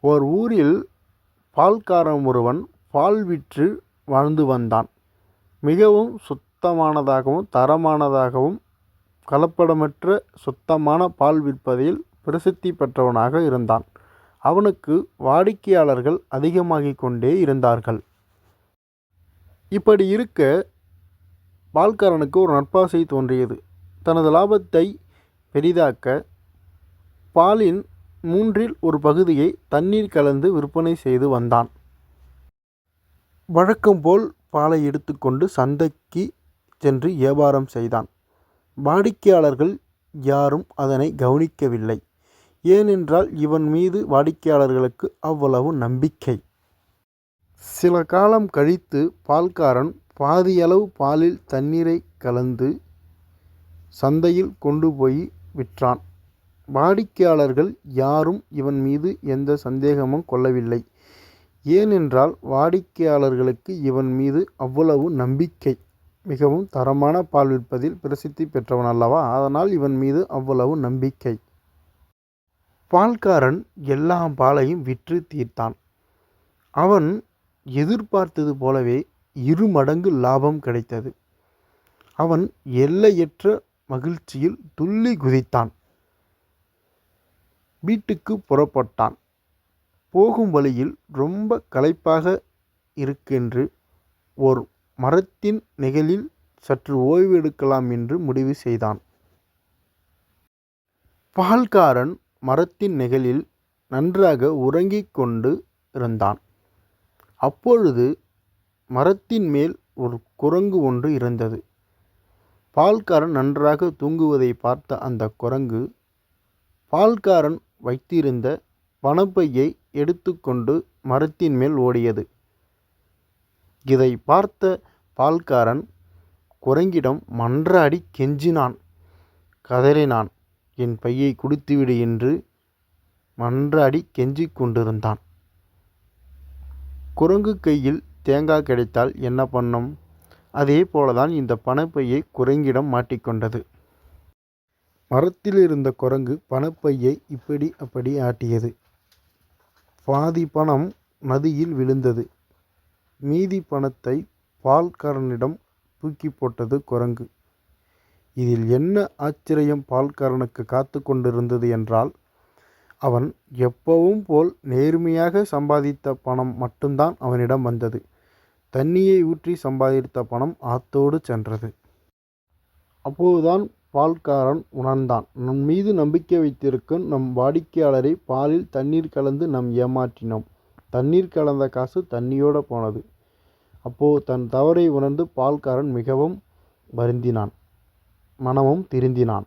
ஓர் ஊரில் பால்காரன் ஒருவன் பால் விற்று வாழ்ந்து வந்தான். மிகவும் சுத்தமானதாகவும் தரமானதாகவும் கலப்படமற்ற சுத்தமான பால் விற்பதில் பிரசித்தி பெற்றவனாக இருந்தான். அவனுக்கு வாடிக்கையாளர்கள் அதிகமாகிக் கொண்டே இருந்தார்கள். இப்படி இருக்க பால்காரனுக்கு ஒரு நற்பாசை தோன்றியது. தனது லாபத்தை பெரிதாக்க பாலின் 1/3 ஒரு பகுதியை தண்ணீர் கலந்து விற்பனை செய்து வந்தான். வழக்கம்போல் பாலை எடுத்துக்கொண்டு சந்தைக்கு சென்று வியாபாரம் செய்தான். வாடிக்கையாளர்கள் யாரும் அதனை கவனிக்கவில்லை. ஏனென்றால் இவன் மீது வாடிக்கையாளர்களுக்கு அவ்வளவு நம்பிக்கை. சில காலம் கழித்து பால்காரன் பாதியளவு பாலில் தண்ணீரை கலந்து சந்தையில் கொண்டு போய் விற்றான். வாடிக்கையாளர்கள் யாரும் இவன் மீது எந்த சந்தேகமும் கொள்ளவில்லை. ஏனென்றால் வாடிக்கையாளர்களுக்கு இவன் மீது அவ்வளவு நம்பிக்கை. மிகவும் தரமான பால் விற்பதில் பிரசித்தி பெற்றவன் அல்லவா, அதனால் இவன் மீது அவ்வளவு நம்பிக்கை. பால்காரன் எல்லா பாலையும் விற்று தீர்த்தான். அவன் எதிர்பார்த்தது போலவே 2 மடங்கு லாபம் கிடைத்தது. அவன் எல்லையற்ற மகிழ்ச்சியில் துள்ளி குதித்தான். வீட்டுக்கு புறப்பட்டான். போகும் வழியில் ரொம்ப களைப்பாக இருக்கென்று ஓர் மரத்தின் நிழலில் சற்று ஓய்வு எடுக்கலாம் என்று முடிவு செய்தான். பால்காரன் மரத்தின் நிழலில் நன்றாக உறங்கிக் கொண்டு இருந்தான். அப்பொழுது மரத்தின் மேல் ஒரு குரங்கு ஒன்று இருந்தது. பால்காரன் நன்றாக தூங்குவதை பார்த்த அந்த குரங்கு பால்காரன் வைத்திருந்த பணப்பையை எடுத்துக்கொண்டு மரத்தின் மேல் ஓடியது. இதை பார்த்த பால்காரன் குரங்கிடம் மன்றாடி கெஞ்சினான், கதறினான். என் பையை கொடுத்துவிடு என்று மன்றாடி கெஞ்சிக் கொண்டிருந்தான். குரங்கு கையில் தேங்காய் கிடைத்தால் என்ன பண்ணும்? அதே போலதான் இந்த பணப்பையை குரங்கிடம் மாட்டிக்கொண்டது. மரத்தில் இருந்த குரங்கு பணப்பையை இப்படி அப்படி ஆட்டியது. பாதி பணம் நதியில் விழுந்தது. மீதி பணத்தை பால்காரனிடம் தூக்கி போட்டது குரங்கு. இதில் என்ன ஆச்சரியம் பால்காரனுக்கு காத்து கொண்டிருந்தது என்றால், அவன் எப்பவும் போல் நேர்மையாக சம்பாதித்த பணம் மட்டும்தான் அவனிடம் வந்தது. தண்ணியை ஊற்றி சம்பாதித்த பணம் ஆத்தோடு சென்றது. அப்போதுதான் பால்காரன் உணர்ந்தான், நம் மீது நம்பிக்கை வைத்திருக்கும் நம் வாடிக்கையாளரை பாலில் தண்ணீர் கலந்து நாம் ஏமாற்றினோம். தண்ணீர் கலந்த காசு தண்ணியோடு போனது. அப்போது தன் தவறை உணர்ந்து பால்காரன் மிகவும் வருந்தினான். மனமும் திருந்தினான்.